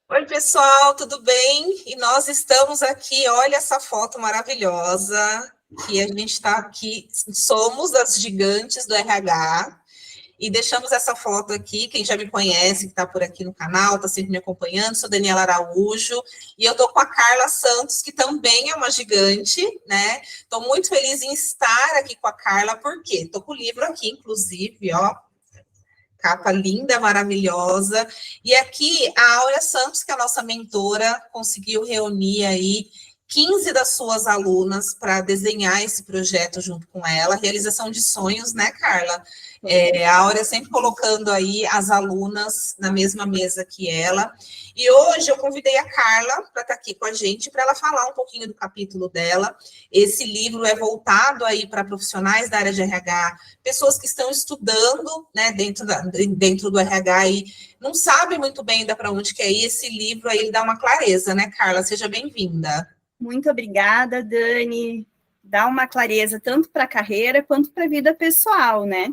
Oi, pessoal, tudo bem? E nós estamos aqui, olha essa foto maravilhosa, que a gente está aqui, somos as gigantes do RH, e deixamos essa foto aqui, quem já me conhece, que está por aqui no canal, está sempre me acompanhando, sou Daniela Araújo, e eu estou com a Carla Santos, que também é uma gigante, né? Estou muito feliz em estar aqui com a Carla, porque estou com o livro aqui, inclusive, ó, capa linda, maravilhosa. E aqui a Áurea Santos, que é a nossa mentora, conseguiu reunir aí 15 das suas alunas para desenhar esse projeto junto com ela, realização de sonhos, né, Carla? A Áurea sempre colocando aí as alunas na mesma mesa que ela. E hoje eu convidei a Carla para estar aqui com a gente, para ela falar um pouquinho do capítulo dela. Esse livro é voltado aí para profissionais da área de RH, pessoas que estão estudando, né, dentro do RH e não sabem muito bem ainda para onde quer ir. Esse livro aí ele dá uma clareza, né, Carla? Seja bem-vinda. Muito obrigada, Dani. Dá uma clareza tanto para a carreira quanto para a vida pessoal, né?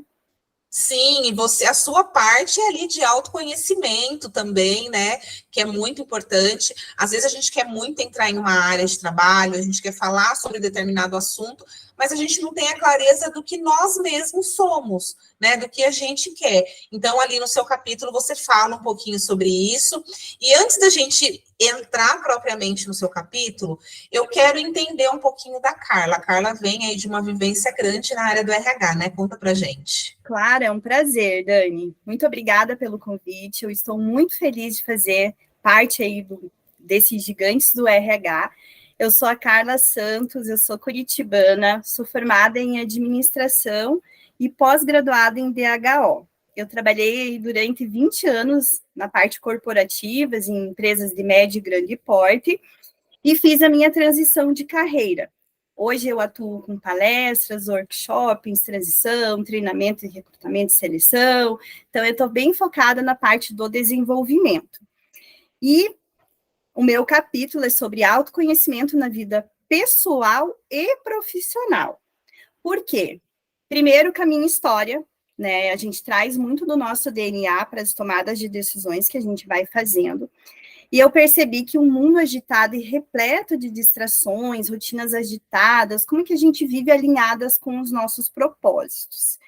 Sim, e você, a sua parte é ali de autoconhecimento também, né? Que é muito importante. Às vezes a gente quer muito entrar em uma área de trabalho, a gente quer falar sobre determinado assunto, mas a gente não tem a clareza do que nós mesmos somos, né? Do que a gente quer. Então, ali no seu capítulo, você fala um pouquinho sobre isso. E antes da gente entrar propriamente no seu capítulo, eu quero entender um pouquinho da Carla. A Carla vem aí de uma vivência grande na área do RH, né? Conta pra gente. Claro, é um prazer, Dani. Muito obrigada pelo convite. Eu estou muito feliz de fazer parte aí desses gigantes do RH. Eu sou a Carla Santos, eu sou curitibana, sou formada em administração e pós-graduada em DHO. Eu trabalhei durante 20 anos na parte corporativa, em empresas de médio e grande porte, e fiz a minha transição de carreira. Hoje eu atuo com palestras, workshops, transição, treinamento de recrutamento e seleção. Então, eu estou bem focada na parte do desenvolvimento. E o meu capítulo é sobre autoconhecimento na vida pessoal e profissional. Por quê? Primeiro, com a minha história, né? A gente traz muito do nosso DNA para as tomadas de decisões que a gente vai fazendo. E eu percebi que um mundo agitado e repleto de distrações, rotinas agitadas, como que a gente vive alinhadas com os nossos propósitos.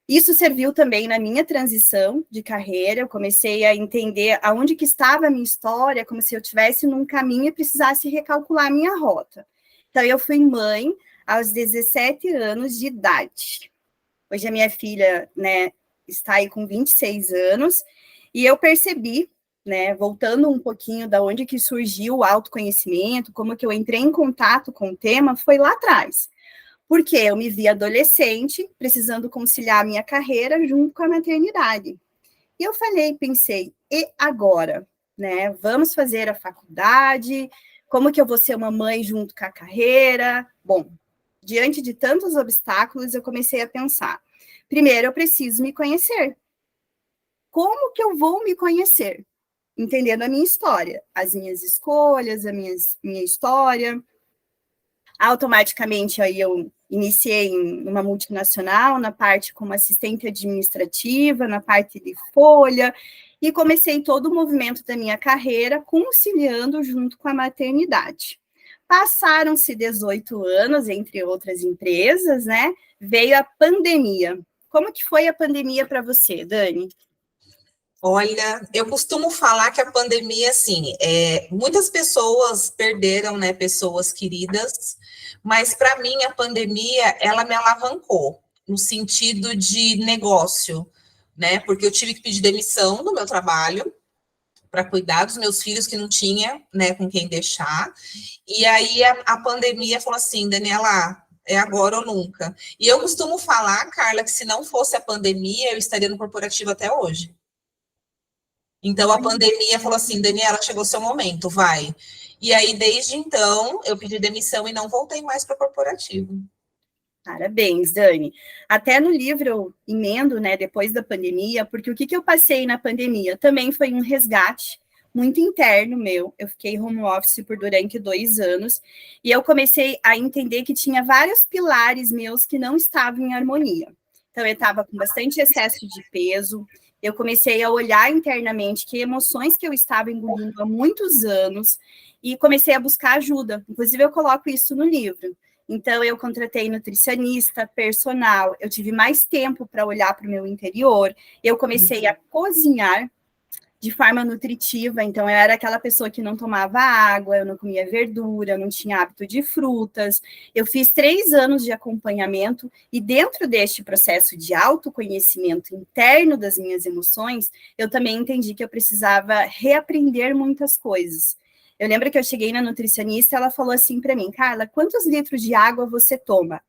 Isso serviu também na minha transição de carreira, eu comecei a entender aonde que estava a minha história, como se eu estivesse num caminho e precisasse recalcular a minha rota. Então, eu fui mãe aos 17 anos de idade. Hoje a minha filha, né, está aí com 26 anos, e eu percebi, né, voltando um pouquinho da onde que surgiu o autoconhecimento, como que eu entrei em contato com o tema, foi lá atrás. Porque eu me vi adolescente, precisando conciliar a minha carreira junto com a maternidade. E eu pensei, e agora? Né? Vamos fazer a faculdade? Como que eu vou ser uma mãe junto com a carreira? Bom, diante de tantos obstáculos, eu comecei a pensar. Primeiro, eu preciso me conhecer. Como que eu vou me conhecer? Entendendo a minha história, as minhas escolhas, minha história. Automaticamente, aí eu iniciei em uma multinacional, na parte como assistente administrativa, na parte de folha, e comecei todo o movimento da minha carreira conciliando junto com a maternidade. Passaram-se 18 anos, entre outras empresas, né? Veio a pandemia. Como que foi a pandemia para você, Dani? Olha, eu costumo falar que a pandemia, assim, muitas pessoas perderam, né, pessoas queridas, mas para mim a pandemia, ela me alavancou, no sentido de negócio, né, porque eu tive que pedir demissão do meu trabalho, para cuidar dos meus filhos que não tinha, né, com quem deixar, e aí a pandemia falou assim, Daniela, é agora ou nunca. E eu costumo falar, Carla, que se não fosse a pandemia, eu estaria no corporativo até hoje. Então, a pandemia falou assim, Daniela, chegou o seu momento, vai. E aí, desde então, eu pedi demissão e não voltei mais para o corporativo. Parabéns, Dani. Até no livro eu emendo, né, depois da pandemia, porque o que eu passei na pandemia também foi um resgate muito interno meu. Eu fiquei home office por durante 2 anos e eu comecei a entender que tinha vários pilares meus que não estavam em harmonia. Então, eu estava com bastante excesso de peso, Eu comecei a olhar internamente que emoções que eu estava engolindo há muitos anos e comecei a buscar ajuda. Inclusive, eu coloco isso no livro. Então, eu contratei nutricionista, personal, eu tive mais tempo para olhar para o meu interior, eu comecei a cozinhar de forma nutritiva, então eu era aquela pessoa que não tomava água, eu não comia verdura, eu não tinha hábito de frutas. Eu fiz 3 anos de acompanhamento e dentro deste processo de autoconhecimento interno das minhas emoções, eu também entendi que eu precisava reaprender muitas coisas. Eu lembro que eu cheguei na nutricionista e ela falou assim para mim, Carla, quantos litros de água você toma?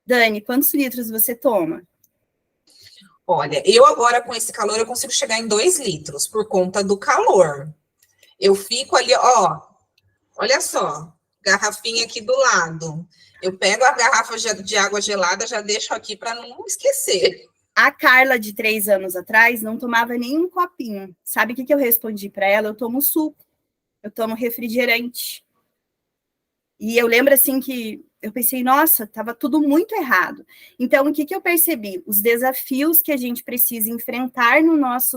Dani, quantos litros você toma? Olha, eu agora com esse calor eu consigo chegar em 2 litros por conta do calor. Eu fico ali, ó, olha só, garrafinha aqui do lado. Eu pego a garrafa de água gelada, já deixo aqui para não esquecer. A Carla, de 3 anos atrás, não tomava nenhum copinho. Sabe o que eu respondi para ela? Eu tomo suco, eu tomo refrigerante. E eu lembro assim que eu pensei, nossa, estava tudo muito errado. Então, o que eu percebi? Os desafios que a gente precisa enfrentar no nosso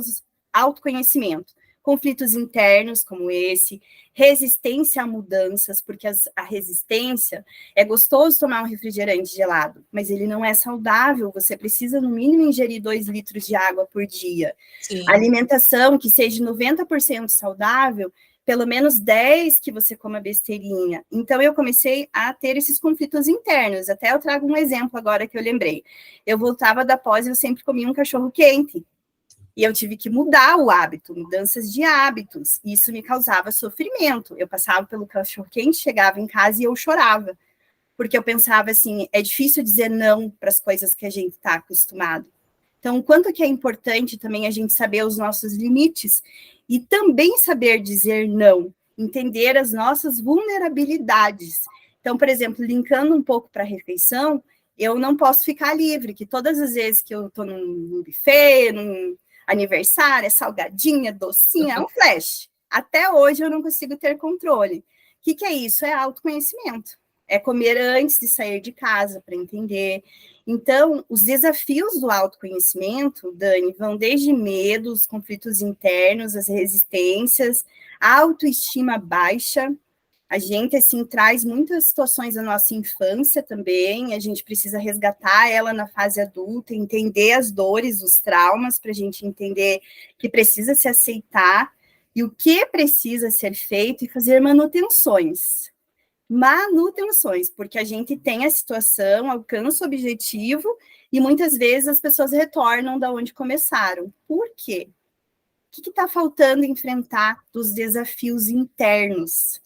autoconhecimento. Conflitos internos, como esse, resistência a mudanças, porque a resistência é gostoso tomar um refrigerante gelado, mas ele não é saudável. Você precisa, no mínimo, ingerir 2 litros de água por dia. Sim. Alimentação que seja 90% saudável, pelo menos 10 que você coma besteirinha. Então, eu comecei a ter esses conflitos internos. Até eu trago um exemplo agora que eu lembrei. Eu voltava da pós e eu sempre comia um cachorro quente. E eu tive que mudar o hábito, mudanças de hábitos. Isso me causava sofrimento. Eu passava pelo cachorro quente, chegava em casa e eu chorava. Porque eu pensava assim, é difícil dizer não para as coisas que a gente está acostumado. Então, o quanto que é importante também a gente saber os nossos limites e também saber dizer não, entender as nossas vulnerabilidades. Então, por exemplo, linkando um pouco para a refeição, eu não posso ficar livre, que todas as vezes que eu estou num buffet, num aniversário, é salgadinha, docinha, é um flash. Até hoje eu não consigo ter controle. O que é isso? É autoconhecimento. É comer antes de sair de casa para entender. Então, os desafios do autoconhecimento, Dani, vão desde medos, conflitos internos, as resistências, a autoestima baixa. A gente, assim, traz muitas situações da nossa infância também, a gente precisa resgatar ela na fase adulta, entender as dores, os traumas, para a gente entender que precisa se aceitar e o que precisa ser feito e fazer manutenções, porque a gente tem a situação, alcança o objetivo e muitas vezes as pessoas retornam da onde começaram. Por quê? O que está faltando enfrentar dos desafios internos?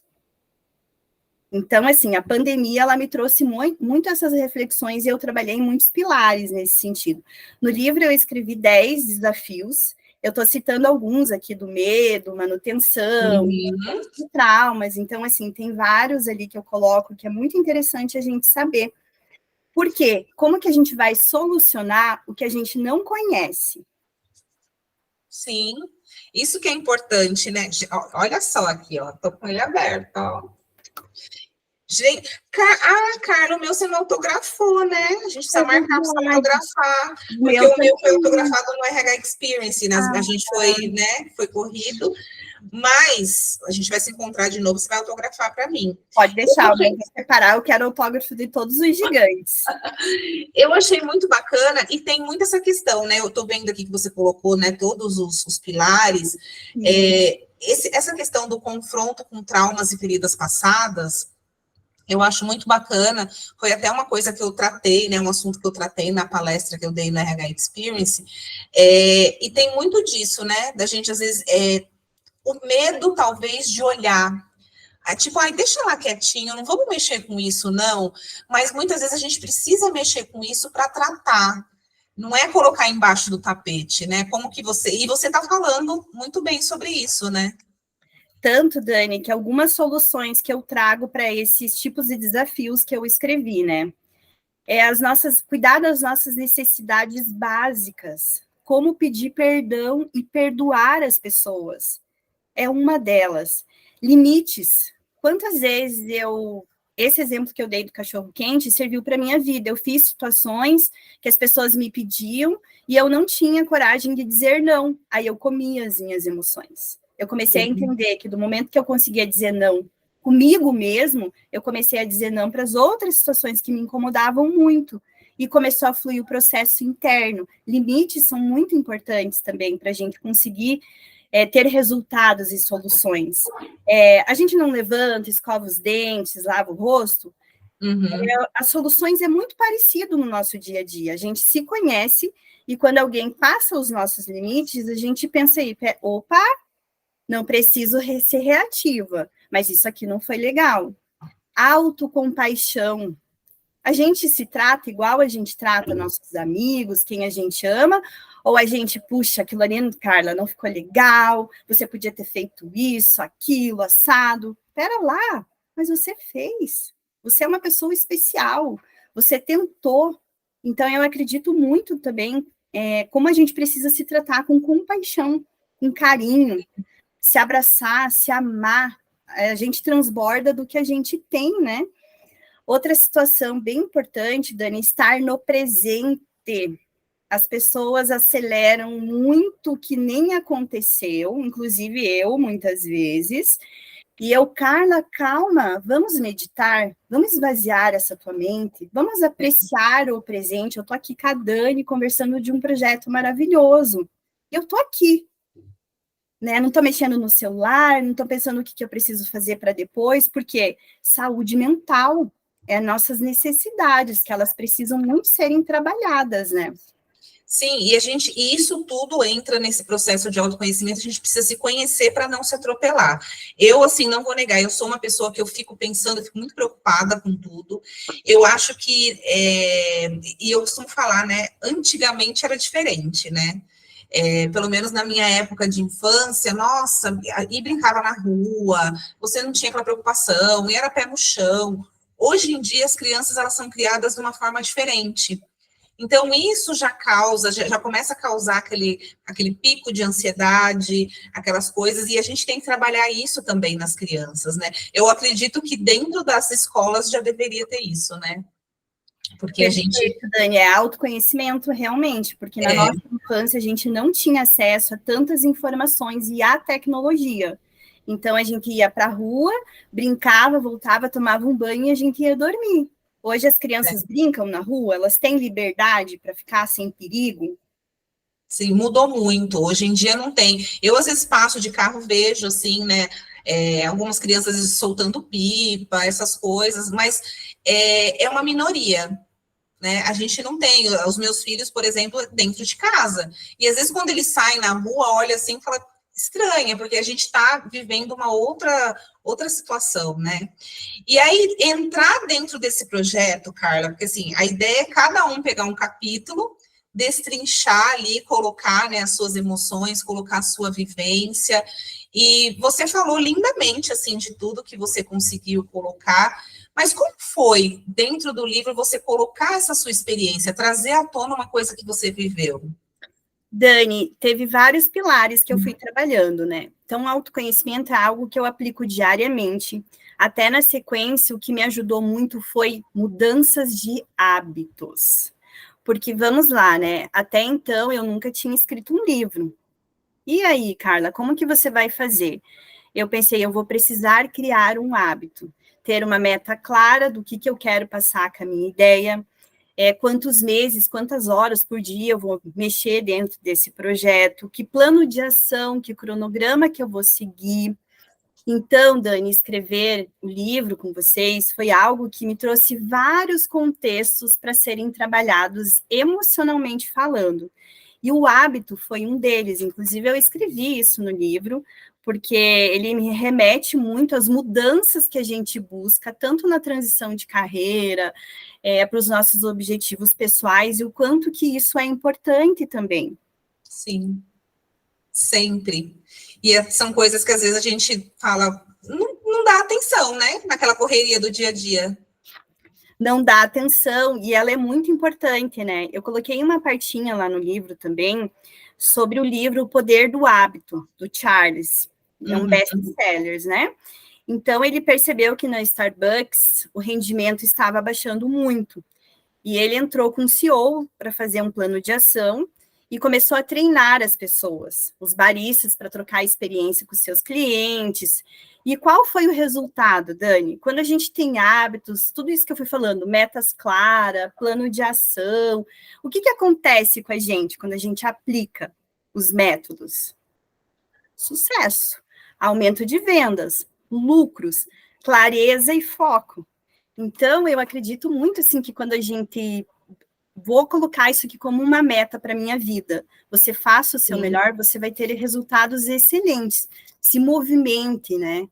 Então, assim, a pandemia, ela me trouxe muito essas reflexões e eu trabalhei em muitos pilares nesse sentido. No livro, eu escrevi 10 desafios. Eu estou citando alguns aqui do medo, manutenção, de traumas. Então, assim, tem vários ali que eu coloco que é muito interessante a gente saber. Por quê? Como que a gente vai solucionar o que a gente não conhece? Sim, isso que é importante, né? Olha só aqui, ó, tô com ele aberto, ó. Gente, Carla, o meu você não autografou, né? A gente precisa marcar para autografar, porque o meu foi autografado no RH Experience, né? A gente foi, né? Foi corrido, mas a gente vai se encontrar de novo, você vai autografar para mim. Pode deixar, eu vou preparar, eu quero autógrafo de todos os gigantes. Eu achei muito bacana e tem muito essa questão, né? Eu tô vendo aqui que você colocou, né? Todos os pilares. Essa questão do confronto com traumas e feridas passadas, eu acho muito bacana, foi até uma coisa que eu tratei, né, um assunto que eu tratei na palestra que eu dei no RH Experience, e tem muito disso, né, da gente, às vezes, o medo, talvez, de olhar, tipo, ai, deixa lá quietinho, não vamos mexer com isso, não, mas muitas vezes a gente precisa mexer com isso para tratar, não é colocar embaixo do tapete, né, como que e você está falando muito bem sobre isso, né? Tanto, Dani, que algumas soluções que eu trago para esses tipos de desafios que eu escrevi, né? Cuidar das nossas necessidades básicas, como pedir perdão e perdoar as pessoas. É uma delas. Limites. Quantas vezes eu esse exemplo que eu dei do cachorro-quente serviu para a minha vida. Eu fiz situações que as pessoas me pediam e eu não tinha coragem de dizer não. Aí eu comia as minhas emoções. Eu comecei a entender que do momento que eu conseguia dizer não comigo mesmo, eu comecei a dizer não para as outras situações que me incomodavam muito. E começou a fluir o processo interno. Limites são muito importantes também para a gente conseguir ter resultados e soluções. A gente não levanta, escova os dentes, lava o rosto. As soluções é muito parecido no nosso dia a dia. A gente se conhece e quando alguém passa os nossos limites, a gente pensa aí, opa, não preciso ser reativa, mas isso aqui não foi legal. Autocompaixão. A gente se trata igual a gente trata nossos amigos, quem a gente ama, ou a gente, puxa, aquilo ali, Carla, não ficou legal, você podia ter feito isso, aquilo, assado. Pera lá, mas você fez. Você é uma pessoa especial, você tentou. Então, eu acredito muito também como a gente precisa se tratar com compaixão, com carinho, se abraçar, se amar. A gente transborda do que a gente tem, né? Outra situação bem importante, Dani, estar no presente. As pessoas aceleram muito o que nem aconteceu, inclusive eu, muitas vezes. E eu, Carla, calma, vamos meditar, vamos esvaziar essa tua mente, vamos apreciar o presente. Eu estou aqui com a Dani, conversando de um projeto maravilhoso. Eu estou aqui, né? Não estou mexendo no celular, não estou pensando o que eu preciso fazer para depois, porque saúde mental nossas necessidades, que elas precisam muito serem trabalhadas, né? Sim, e isso tudo entra nesse processo de autoconhecimento, a gente precisa se conhecer para não se atropelar. Eu, assim, não vou negar, eu sou uma pessoa que eu fico pensando, eu fico muito preocupada com tudo. Eu acho que, e eu costumo falar, né, antigamente era diferente, né? Pelo menos na minha época de infância, nossa, e brincava na rua, você não tinha aquela preocupação, e era pé no chão. Hoje em dia, as crianças, elas são criadas de uma forma diferente. Então, isso já causa, já começa a causar aquele pico de ansiedade, aquelas coisas, e a gente tem que trabalhar isso também nas crianças, né? Eu acredito que dentro das escolas já deveria ter isso, né? Porque a gente... Dani, é autoconhecimento realmente, porque na nossa infância a gente não tinha acesso a tantas informações e à tecnologia. Então, a gente ia para a rua, brincava, voltava, tomava um banho e a gente ia dormir. Hoje as crianças brincam na rua, elas têm liberdade para ficar sem perigo? Sim, mudou muito. Hoje em dia não tem. Eu, às vezes, passo de carro, vejo, assim, né, algumas crianças soltando pipa, essas coisas, mas é uma minoria, né? A gente não tem. Os meus filhos, por exemplo, dentro de casa. E, às vezes, quando eles saem na rua, olha assim e fala, estranha, porque a gente está vivendo uma outra situação, né? E aí, entrar dentro desse projeto, Carla, porque assim, a ideia é cada um pegar um capítulo, destrinchar ali, colocar, né, as suas emoções, colocar a sua vivência, e você falou lindamente, assim, de tudo que você conseguiu colocar, mas como foi, dentro do livro, você colocar essa sua experiência, trazer à tona uma coisa que você viveu? Dani, teve vários pilares que eu fui trabalhando, né? Então, autoconhecimento é algo que eu aplico diariamente. Até na sequência, o que me ajudou muito foi mudanças de hábitos. Porque, vamos lá, né? Até então, eu nunca tinha escrito um livro. E aí, Carla, como que você vai fazer? Eu pensei, eu vou precisar criar um hábito, ter uma meta clara do que eu quero passar com a minha ideia, quantos meses, quantas horas por dia eu vou mexer dentro desse projeto, que plano de ação, que cronograma que eu vou seguir. Então, Dani, escrever o livro com vocês foi algo que me trouxe vários contextos para serem trabalhados emocionalmente falando. E o hábito foi um deles, inclusive eu escrevi isso no livro, porque ele me remete muito às mudanças que a gente busca, tanto na transição de carreira, para os nossos objetivos pessoais, e o quanto que isso é importante também. Sim, sempre. E são coisas que às vezes a gente fala, não dá atenção, né? Naquela correria do dia a dia. Não dá atenção, e ela é muito importante, né? Eu coloquei uma partinha lá no livro também, sobre o livro O Poder do Hábito, do Charles, é um best-seller, né? Então, ele percebeu que na Starbucks o rendimento estava baixando muito. E ele entrou com o CEO para fazer um plano de ação e começou a treinar as pessoas, os baristas, para trocar experiência com seus clientes. E qual foi o resultado, Dani? Quando a gente tem hábitos, tudo isso que eu fui falando, metas claras, plano de ação, o que acontece com a gente quando a gente aplica os métodos? Sucesso, aumento de vendas, lucros, clareza e foco. Então, eu acredito muito, assim, que quando a gente... Vou colocar isso aqui como uma meta para a minha vida. Você faça o seu melhor, você vai ter resultados excelentes. Se movimente, né?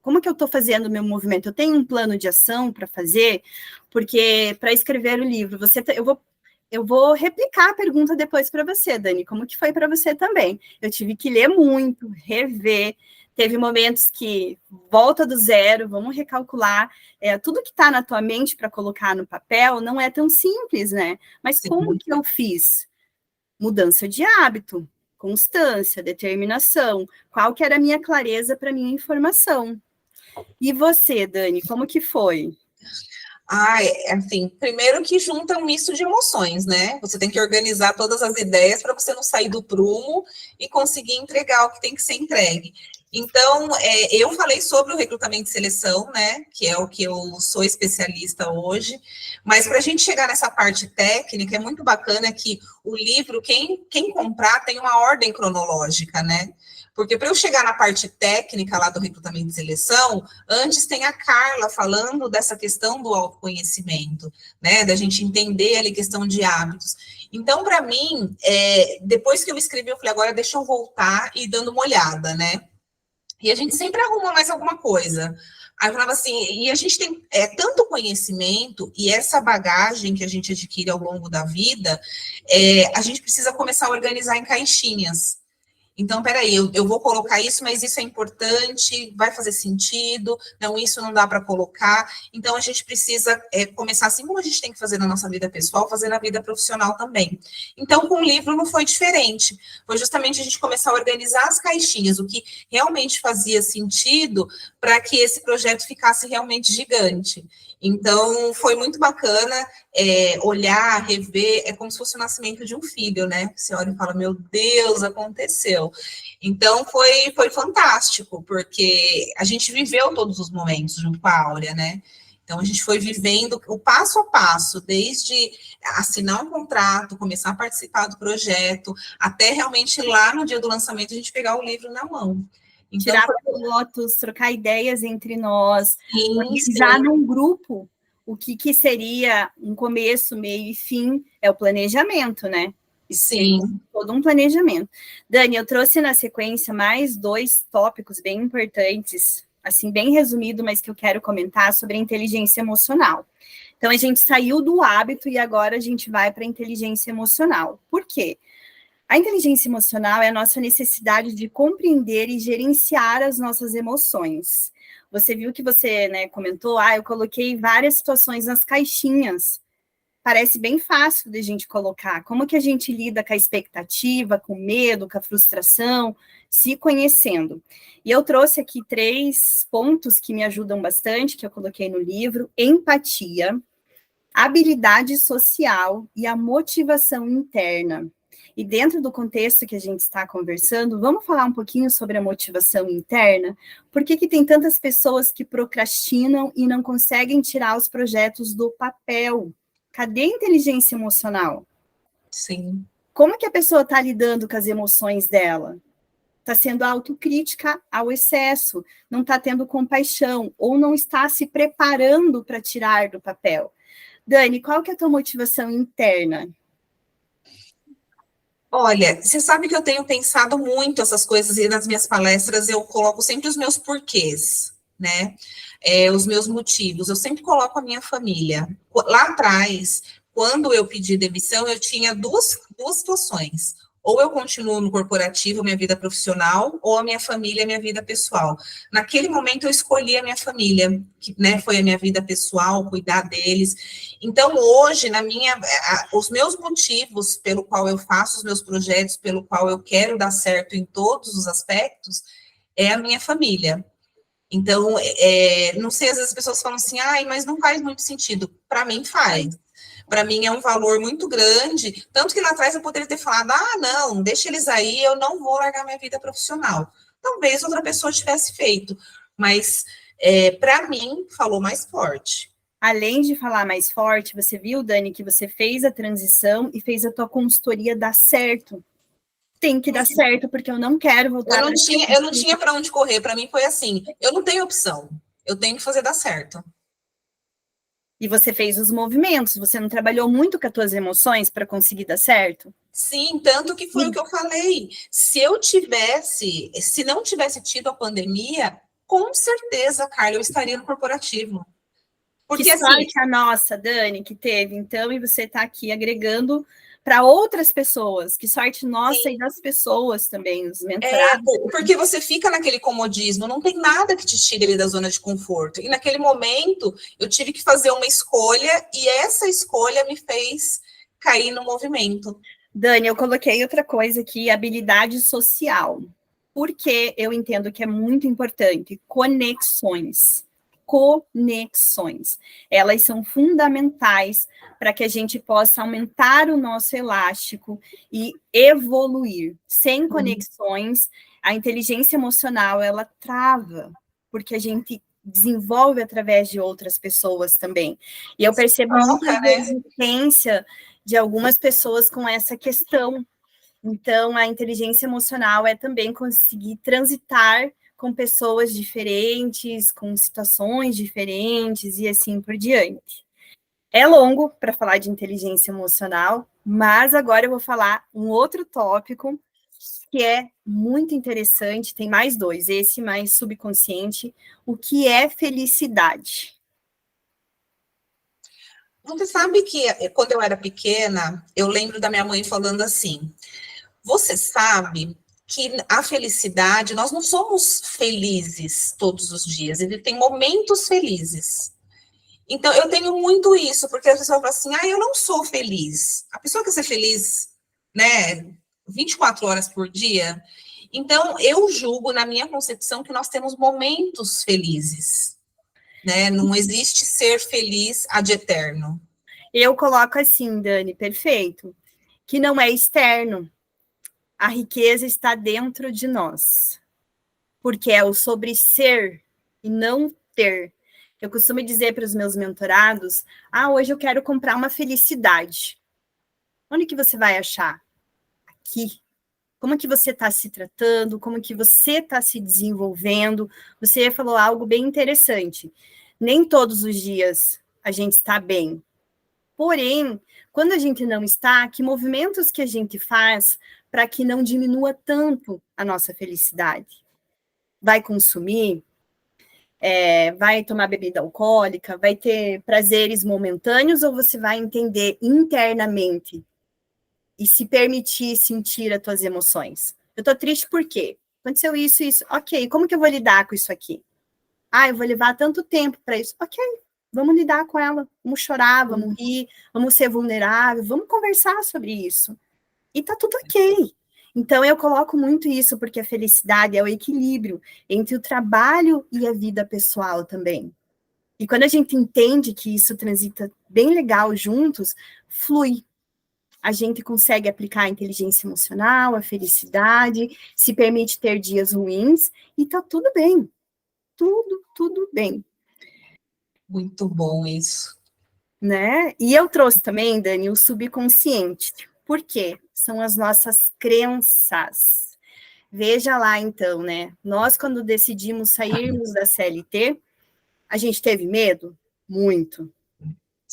Como que eu estou fazendo o meu movimento? Eu tenho um plano de ação para fazer, porque para escrever o livro, eu vou replicar a pergunta depois para você, Dani. Como que foi para você também? Eu tive que ler muito, rever. Teve momentos que volta do zero, vamos recalcular. Tudo que está na tua mente para colocar no papel não é tão simples, né? Mas como que eu fiz? Mudança de hábito, constância, determinação. Qual que era a minha clareza para minha informação? E você, Dani, como que foi? Assim, primeiro que junta um misto de emoções, né? Você tem que organizar todas as ideias para você não sair do prumo e conseguir entregar o que tem que ser entregue. Então, eu falei sobre o recrutamento e seleção, né? Que é o que eu sou especialista hoje. Mas para a gente chegar nessa parte técnica, é muito bacana que o livro, quem comprar, tem uma ordem cronológica, né? Porque para eu chegar na parte técnica lá do recrutamento e seleção, antes tem a Carla falando dessa questão do autoconhecimento, né? Da gente entender ali questão de hábitos. Então, para mim, depois que eu escrevi, eu falei, agora deixa eu voltar e ir dando uma olhada, né? E a gente sempre arruma mais alguma coisa. Aí eu falava assim, e a gente tem tanto conhecimento e essa bagagem que a gente adquire ao longo da vida, a gente precisa começar a organizar em caixinhas. Então, peraí, eu vou colocar isso, mas isso é importante, vai fazer sentido, não, isso não dá para colocar. Então, a gente precisa começar, assim como a gente tem que fazer na nossa vida pessoal, fazer na vida profissional também. Então, com o livro não foi diferente. Foi justamente a gente começar a organizar as caixinhas, o que realmente fazia sentido para que esse projeto ficasse realmente gigante. Então, foi muito bacana olhar, rever, é como se fosse o nascimento de um filho, né? Você olha e fala, meu Deus, aconteceu. Então, foi fantástico, porque a gente viveu todos os momentos junto com a Áurea, né? Então, a gente foi vivendo o passo a passo, desde assinar um contrato, começar a participar do projeto, até realmente lá no dia do lançamento a gente pegar o livro na mão. Então, tirar fotos, trocar ideias entre nós, sim. num grupo o que seria um começo, meio e fim, é o planejamento, né? Sim. Todo um planejamento. Dani, eu trouxe na sequência mais 2 tópicos bem importantes, assim, bem resumido, mas que eu quero comentar sobre a inteligência emocional. Então, a gente saiu do hábito e agora a gente vai para a inteligência emocional. Por quê? A inteligência emocional é a nossa necessidade de compreender e gerenciar as nossas emoções. Você viu que você, né, comentou, eu coloquei várias situações nas caixinhas. Parece bem fácil de a gente colocar. Como que a gente lida com a expectativa, com o medo, com a frustração, se conhecendo? E eu trouxe aqui 3 pontos que me ajudam bastante, que eu coloquei no livro: empatia, habilidade social e a motivação interna. E dentro do contexto que a gente está conversando, vamos falar um pouquinho sobre a motivação interna? Por que tem tantas pessoas que procrastinam e não conseguem tirar os projetos do papel? Cadê a inteligência emocional? Sim. Como que a pessoa está lidando com as emoções dela? Está sendo autocrítica ao excesso, não está tendo compaixão, ou não está se preparando para tirar do papel. Dani, qual que é a tua motivação interna? Olha, você sabe que eu tenho pensado muito essas coisas e nas minhas palestras eu coloco sempre os meus porquês, né? Os meus motivos. Eu sempre coloco a minha família. Lá atrás, quando eu pedi demissão, eu tinha duas situações. Ou eu continuo no corporativo, minha vida profissional, ou a minha família, minha vida pessoal. Naquele momento, eu escolhi a minha família, que, né, foi a minha vida pessoal, cuidar deles. Então, hoje, os meus motivos pelo qual eu faço os meus projetos, pelo qual eu quero dar certo em todos os aspectos, é a minha família. Então, não sei, às vezes as pessoas falam assim, ai, mas não faz muito sentido. Para mim, faz. Para mim é um valor muito grande, tanto que lá atrás eu poderia ter falado, não, deixa eles aí, eu não vou largar minha vida profissional. Talvez outra pessoa tivesse feito, mas para mim falou mais forte. Além de falar mais forte, você viu, Dani, que você fez a transição e fez a tua consultoria dar certo. Tem que dar certo, porque eu não quero voltar. Eu não tinha para onde correr. Para mim foi assim, eu não tenho opção. Eu tenho que fazer dar certo. E você fez os movimentos, você não trabalhou muito com as tuas emoções para conseguir dar certo? Sim, tanto que foi o que eu falei. Se não tivesse tido a pandemia, com certeza, Carla, eu estaria no corporativo. Porque, que sorte a nossa, Dani, que teve, então, e você está aqui agregando para outras pessoas. Que sorte nossa Sim. E das pessoas também, os mentorados. Porque você fica naquele comodismo, não tem nada que te tire ali da zona de conforto. E naquele momento, eu tive que fazer uma escolha, e essa escolha me fez cair no movimento. Dani, eu coloquei outra coisa aqui, habilidade social. Porque eu entendo que é muito importante, conexões. Conexões. Elas são fundamentais para que a gente possa aumentar o nosso elástico e evoluir. Sem conexões, a inteligência emocional, ela trava, porque a gente desenvolve através de outras pessoas também. E eu percebo muita resistência de algumas pessoas com essa questão. Então, a inteligência emocional é também conseguir transitar com pessoas diferentes, com situações diferentes e assim por diante. É longo para falar de inteligência emocional, mas agora eu vou falar um outro tópico que é muito interessante, tem mais dois, esse mais subconsciente, o que é felicidade. Você sabe que quando eu era pequena, eu lembro da minha mãe falando assim, você sabe que a felicidade, nós não somos felizes todos os dias, existem momentos felizes. Então, eu tenho muito isso, porque a pessoa fala assim, eu não sou feliz. A pessoa quer ser feliz, né, 24 horas por dia. Então, eu julgo, na minha concepção, que nós temos momentos felizes, né? Não existe ser feliz ad eterno. Eu coloco assim, Dani, perfeito, que não é externo. A riqueza está dentro de nós, porque é o sobre ser e não ter. Eu costumo dizer para os meus mentorados, hoje eu quero comprar uma felicidade. Onde que você vai achar? Aqui. Como que você está se tratando? Como que você está se desenvolvendo? Você falou algo bem interessante. Nem todos os dias a gente está bem. Porém, quando a gente não está, que movimentos que a gente faz para que não diminua tanto a nossa felicidade? Vai consumir? Vai tomar bebida alcoólica? Vai ter prazeres momentâneos ou você vai entender internamente e se permitir sentir as tuas emoções? Eu tô triste por quê? Aconteceu isso, isso. Ok, como que eu vou lidar com isso aqui? Eu vou levar tanto tempo para isso. Ok, vamos lidar com ela. Vamos chorar, vamos rir, vamos ser vulnerável, vamos conversar sobre isso. E tá tudo ok. Então, eu coloco muito isso, porque a felicidade é o equilíbrio entre o trabalho e a vida pessoal também. E quando a gente entende que isso transita bem legal juntos, flui. A gente consegue aplicar a inteligência emocional, a felicidade, se permite ter dias ruins, e tá tudo bem. Tudo bem. Muito bom isso. Né? E eu trouxe também, Dani, o subconsciente. Por quê? São as nossas crenças. Veja lá, então, né? Nós, quando decidimos sairmos da CLT, a gente teve medo? Muito.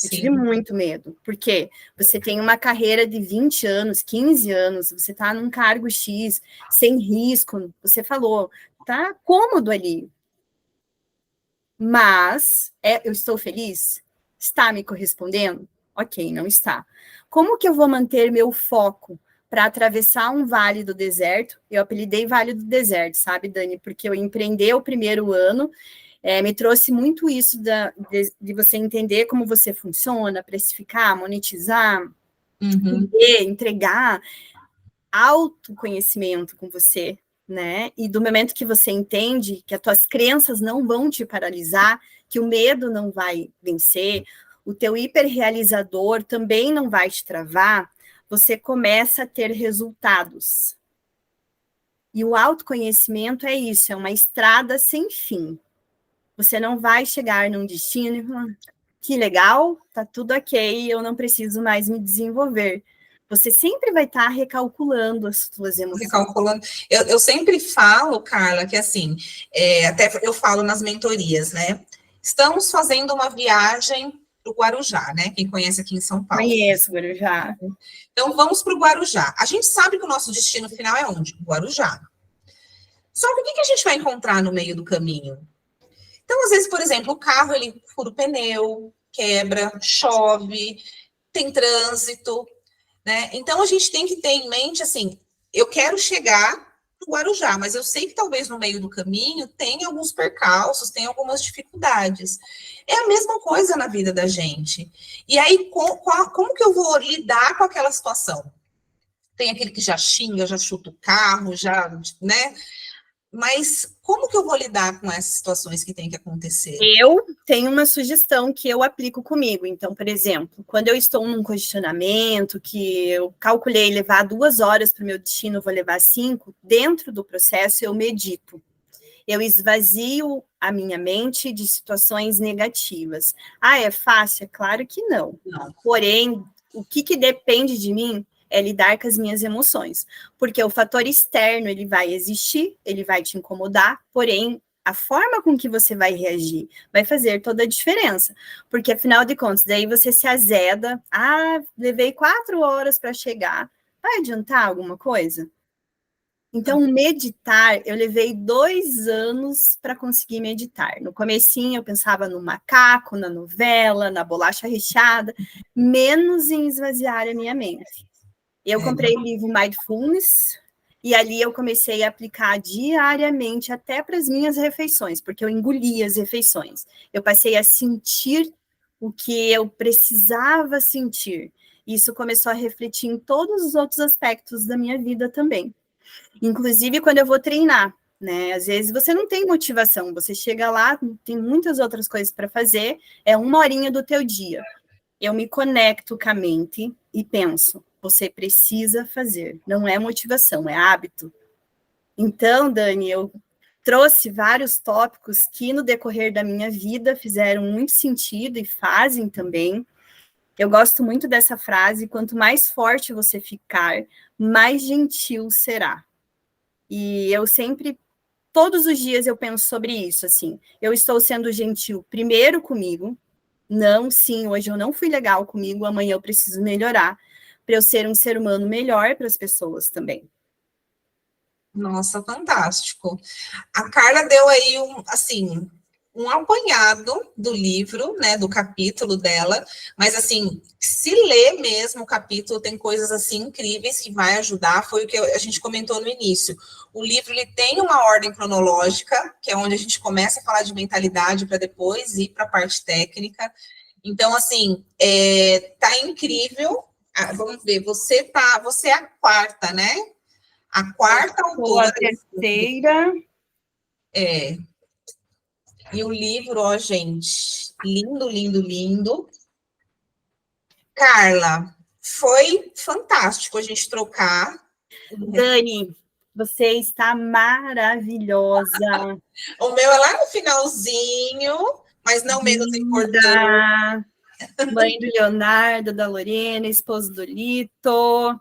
Eu tive muito medo, porque você tem uma carreira de 20 anos, 15 anos, você está num cargo X, sem risco, você falou, tá cômodo ali. Mas, eu estou feliz? Está me correspondendo? Ok, não está. Como que eu vou manter meu foco para atravessar um vale do deserto? Eu apelidei Vale do Deserto, sabe, Dani? Porque eu empreender o primeiro ano, me trouxe muito isso de você entender como você funciona, precificar, monetizar, entregar autoconhecimento com você. né? E do momento que você entende que as tuas crenças não vão te paralisar, que o medo não vai vencer, o teu hiperrealizador também não vai te travar, você começa a ter resultados. E o autoconhecimento é isso, é uma estrada sem fim. Você não vai chegar num destino e falar, que legal, tá tudo ok, eu não preciso mais me desenvolver. Você sempre vai estar recalculando as suas emoções. Recalculando. Eu sempre falo, Carla, que assim, até eu falo nas mentorias, né? Estamos fazendo uma viagem para o Guarujá, né? Quem conhece aqui em São Paulo. Conheço, Guarujá. Então, vamos para o Guarujá. A gente sabe que o nosso destino final é onde? Guarujá. Só que o que a gente vai encontrar no meio do caminho? Então, às vezes, por exemplo, o carro, ele fura o pneu, quebra, chove, tem trânsito, né? Então, a gente tem que ter em mente, assim, eu quero chegar no Guarujá, mas eu sei que talvez no meio do caminho tem alguns percalços, tem algumas dificuldades. É a mesma coisa na vida da gente. E aí, como que eu vou lidar com aquela situação? Tem aquele que já xinga, já chuta o carro, já, né? Mas como que eu vou lidar com essas situações que tem que acontecer? Eu tenho uma sugestão que eu aplico comigo. Então, por exemplo, quando eu estou num condicionamento que eu calculei levar 2 horas para o meu destino, eu vou levar 5, dentro do processo eu medito. Eu esvazio a minha mente de situações negativas. Ah, é fácil? É claro que não. Não. Porém, o que depende de mim é lidar com as minhas emoções. Porque o fator externo, ele vai existir, ele vai te incomodar, porém, a forma com que você vai reagir vai fazer toda a diferença. Porque, afinal de contas, daí você se azeda. Ah, levei 4 horas para chegar. Vai adiantar alguma coisa? Então, meditar, eu levei 2 anos para conseguir meditar. No comecinho, eu pensava no macaco, na novela, na bolacha recheada, menos em esvaziar a minha mente. Eu comprei o livro Mindfulness, e ali eu comecei a aplicar diariamente, até para as minhas refeições, porque eu engolia as refeições. Eu passei a sentir o que eu precisava sentir. Isso começou a refletir em todos os outros aspectos da minha vida também. Inclusive, quando eu vou treinar, né? Às vezes você não tem motivação, você chega lá, tem muitas outras coisas para fazer, é 1 horinha do teu dia. Eu me conecto com a mente e penso, você precisa fazer, não é motivação, é hábito. Então, Dani, eu trouxe vários tópicos que no decorrer da minha vida fizeram muito sentido e fazem também. Eu gosto muito dessa frase, quanto mais forte você ficar, mais gentil será. E eu sempre, todos os dias eu penso sobre isso, assim, eu estou sendo gentil primeiro comigo, não, sim, hoje eu não fui legal comigo, amanhã eu preciso melhorar, para eu ser um ser humano melhor para as pessoas também. Nossa, fantástico. A Carla deu aí um apanhado do livro, né, do capítulo dela, mas assim, se ler mesmo o capítulo, tem coisas assim incríveis que vai ajudar, foi o que a gente comentou no início. O livro, ele tem uma ordem cronológica, que é onde a gente começa a falar de mentalidade para depois ir para a parte técnica. Então, assim, tá incrível. Vamos ver, você é a quarta, né? A quarta autora. A terceira. E o livro, ó, gente, lindo, lindo, lindo. Carla, foi fantástico a gente trocar. Dani, você está maravilhosa. O meu é lá no finalzinho, mas não menos importante. Mãe do Leonardo, da Lorena, esposo do Lito,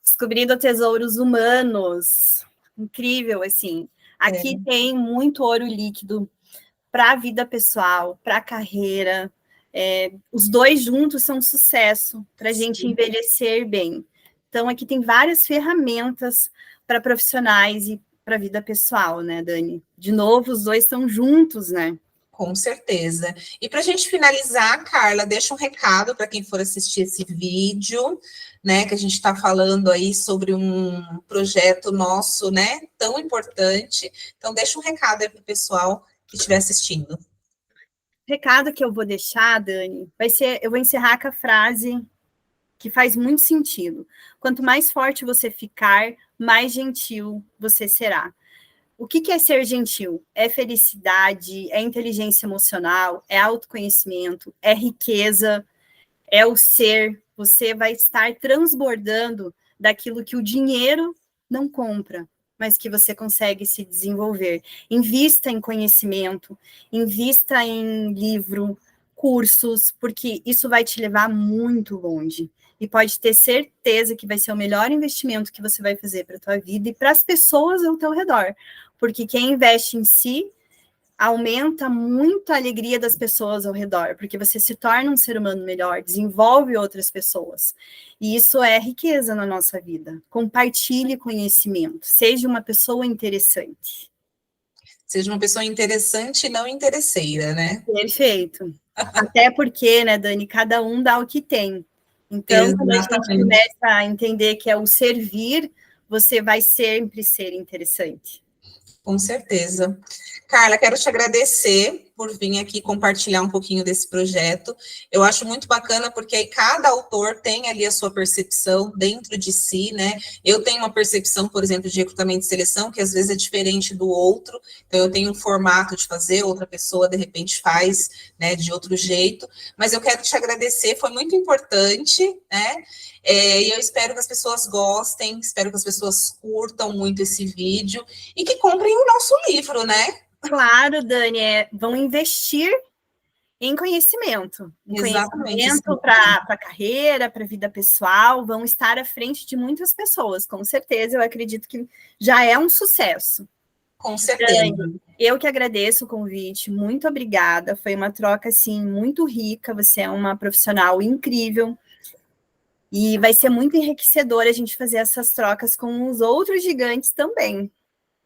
descobrindo tesouros humanos. Incrível, assim. Aqui tem muito ouro líquido para a vida pessoal, para a carreira. Os dois juntos são um sucesso para a gente envelhecer bem. Então, aqui tem várias ferramentas para profissionais e para a vida pessoal, né, Dani? De novo, os dois estão juntos, né? Com certeza. E para a gente finalizar, Carla, deixa um recado para quem for assistir esse vídeo, né? Que a gente está falando aí sobre um projeto nosso, né? Tão importante. Então, deixa um recado aí para o pessoal que estiver assistindo. O recado que eu vou deixar, Dani, vai ser: eu vou encerrar com a frase que faz muito sentido. Quanto mais forte você ficar, mais gentil você será. O que é ser gentil? É felicidade, é inteligência emocional, é autoconhecimento, é riqueza, é o ser. Você vai estar transbordando daquilo que o dinheiro não compra, mas que você consegue se desenvolver. Invista em conhecimento, invista em livro, cursos, porque isso vai te levar muito longe. E pode ter certeza que vai ser o melhor investimento que você vai fazer para a tua vida e para as pessoas ao teu redor. Porque quem investe em si aumenta muito a alegria das pessoas ao redor, porque você se torna um ser humano melhor, desenvolve outras pessoas. E isso é riqueza na nossa vida. Compartilhe conhecimento, seja uma pessoa interessante. Seja uma pessoa interessante e não interesseira, né? Perfeito. Até porque, né, Dani, cada um dá o que tem. Então, quando a gente Exatamente. começa a entender que é o servir, você vai sempre ser interessante. Com certeza. Carla, quero te agradecer por vir aqui compartilhar um pouquinho desse projeto. Eu acho muito bacana porque aí cada autor tem ali a sua percepção dentro de si, né? Eu tenho uma percepção, por exemplo, de recrutamento e seleção que às vezes é diferente do outro. Então eu tenho um formato de fazer, outra pessoa de repente faz, né, de outro jeito. Mas eu quero te agradecer, foi muito importante, né? E eu espero que as pessoas gostem, espero que as pessoas curtam muito esse vídeo e que comprem o nosso livro, né? Claro, Dani, vão investir em conhecimento. Em Exatamente. conhecimento para a carreira, para a vida pessoal, vão estar à frente de muitas pessoas. Com certeza, eu acredito que já é um sucesso. Com certeza. Dani, eu que agradeço o convite, muito obrigada. Foi uma troca, assim, muito rica. Você é uma profissional incrível. E vai ser muito enriquecedor a gente fazer essas trocas com os outros gigantes também.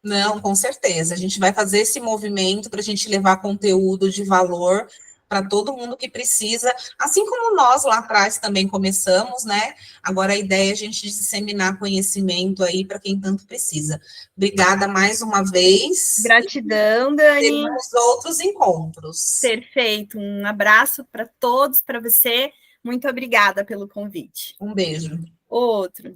Não, com certeza. A gente vai fazer esse movimento para a gente levar conteúdo de valor para todo mundo que precisa, assim como nós lá atrás também começamos, né? Agora a ideia é a gente disseminar conhecimento aí para quem tanto precisa. Obrigada mais uma vez. Gratidão, Dani. Teremos outros encontros. Perfeito. Um abraço para todos, para você. Muito obrigada pelo convite. Um beijo. Outro.